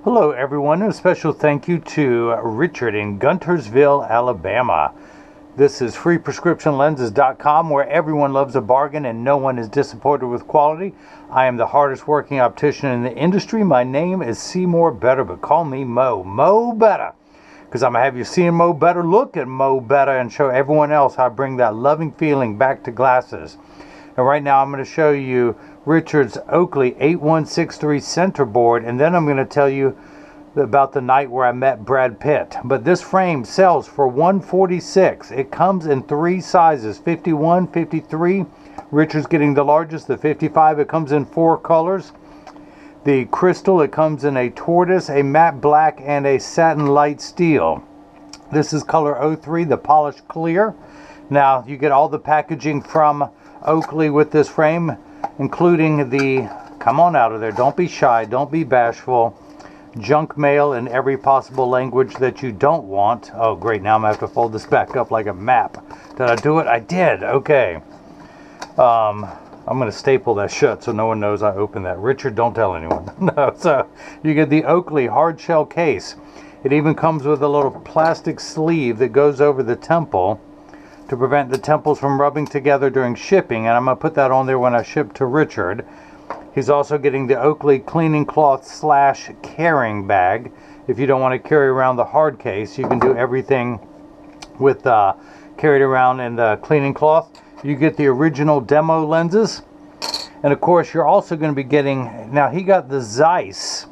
Hello everyone, and a special thank you to Richard in Guntersville, Alabama. This is freeprescriptionlenses.com, where everyone loves a bargain and no one is disappointed with quality. I am the hardest working optician in the industry. My name is Seymour Better, but call me Mo. Mo Better. Because I'm going to have you seeing Mo Better, look at Mo Better, and show everyone else how I bring that loving feeling back to glasses. And right now I'm going to show you Richard's Oakley 8163 Centerboard, and then I'm going to tell you about the night where I met Brad Pitt. But this frame sells for $146. It comes in three sizes, 51, 53. Richard's getting the largest, the 55. It comes in four colors. The crystal, it comes in a tortoise, a matte black, and a satin light steel. This is color 03, the polished clear. Now, you get all the packaging from Oakley with this frame, including the, come on out of there, don't be shy, don't be bashful, junk mail in every possible language that you don't want. Oh great, now I'm going to have to fold this back up like a map. Did I do it? I did. Okay. I'm going to staple that shut so no one knows I opened that. Richard, don't tell anyone. No, so you get the Oakley hard shell case. It even comes with a little plastic sleeve that goes over the temple to prevent the temples from rubbing together during shipping, and I'm going to put that on there when I ship to Richard. He's also getting the Oakley cleaning cloth / carrying bag. If you don't want to carry around the hard case, you can do everything with carried around in the cleaning cloth. You get the original demo lenses, and of course you're also going to be getting, now he got the Zeiss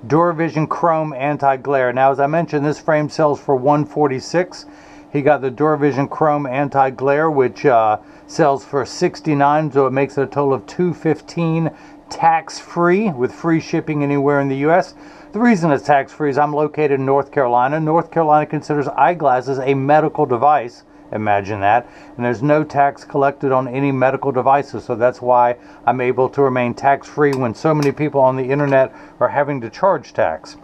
Duravision Chrome Anti-Glare. Now as I mentioned, this frame sells for $146. He got the Duravision Chrome Anti-Glare, which sells for $69, so it makes it a total of $215 tax-free with free shipping anywhere in the U.S. The reason it's tax-free is I'm located in North Carolina. North Carolina considers eyeglasses a medical device. Imagine that. And there's no tax collected on any medical devices, so that's why I'm able to remain tax-free when so many people on the internet are having to charge tax.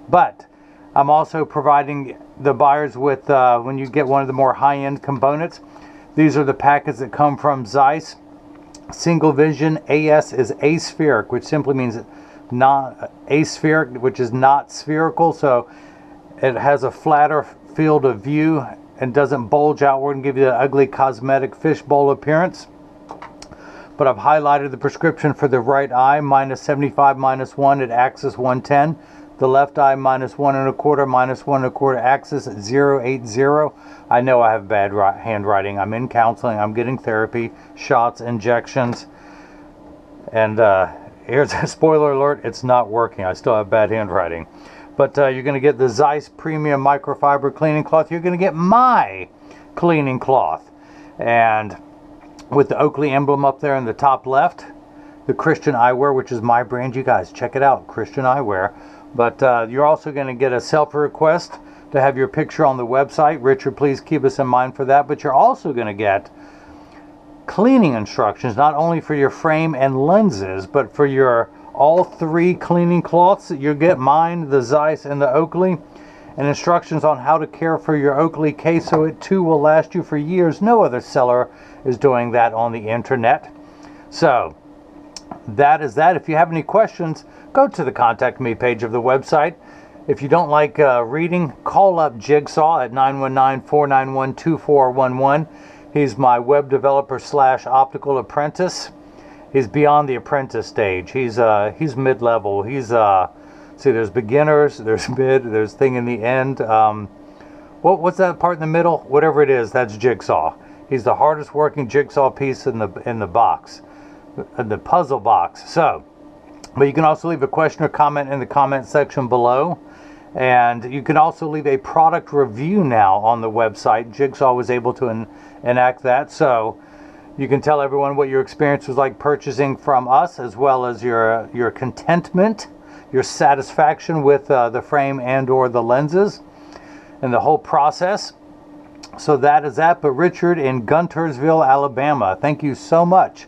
But I'm also providing the buyers with, when you get one of the more high-end components, these are the packets that come from Zeiss. Single vision AS is aspheric, which simply means not aspheric, which is not spherical, so it has a flatter field of view and doesn't bulge outward and give you the ugly cosmetic fishbowl appearance. But I've highlighted the prescription for the right eye, -75, -1 at axis 110. The left eye, -1 1/4, -1 1/4, axis 080. I know I have bad handwriting. I'm in counseling. I'm getting therapy, shots, injections. And here's a spoiler alert. It's not working. I still have bad handwriting. But you're going to get the Zeiss Premium Microfiber Cleaning Cloth. You're going to get my cleaning cloth. And with the Oakley emblem up there in the top left, the Christian Eyewear, which is my brand. You guys, check it out, Christian Eyewear. But you're also going to get a selfie request to have your picture on the website. Richard, please keep us in mind for that. But you're also going to get cleaning instructions, not only for your frame and lenses, but for your all three cleaning cloths. You get mine, the Zeiss, and the Oakley, and instructions on how to care for your Oakley case so it too will last you for years. No other seller is doing that on the internet. So that is that. If you have any questions, go to the contact me page of the website. If you don't like reading, call up Jigsaw at 919-491-2411. He's my web developer / optical apprentice. He's beyond the apprentice stage. He's mid-level. He's see, there's beginners, there's mid, there's thing in the end. What's that part in the middle? Whatever it is, that's Jigsaw. He's the hardest working jigsaw piece in the box, in the puzzle box. So, but you can also leave a question or comment in the comment section below. And you can also leave a product review now on the website. Jigsaw was able to enact that. So you can tell everyone what your experience was like purchasing from us, as well as your contentment, your satisfaction with the frame and or the lenses and the whole process. So that is that. But Richard in Guntersville, Alabama, thank you so much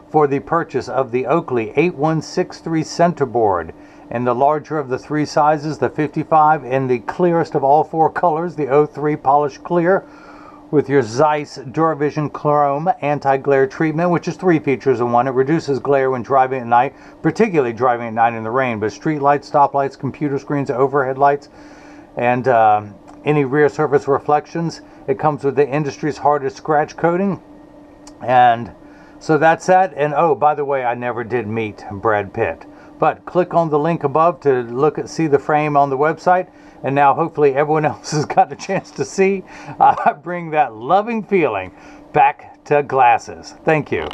for the purchase of the Oakley 8163 Centerboard in the larger of the three sizes, the 55, in the clearest of all four colors, the 03 polished clear, with your Zeiss Duravision Chrome anti-glare treatment, which is 3 features in one. It reduces glare when driving at night, particularly driving at night in the rain, but street lights, stoplights, computer screens, overhead lights, and any rear surface reflections. It comes with the industry's hardest scratch coating. And so that's that. And oh, by the way, I never did meet Brad Pitt. But click on the link above to see the frame on the website. And now hopefully everyone else has got a chance to see. I bring that loving feeling back to glasses. Thank you.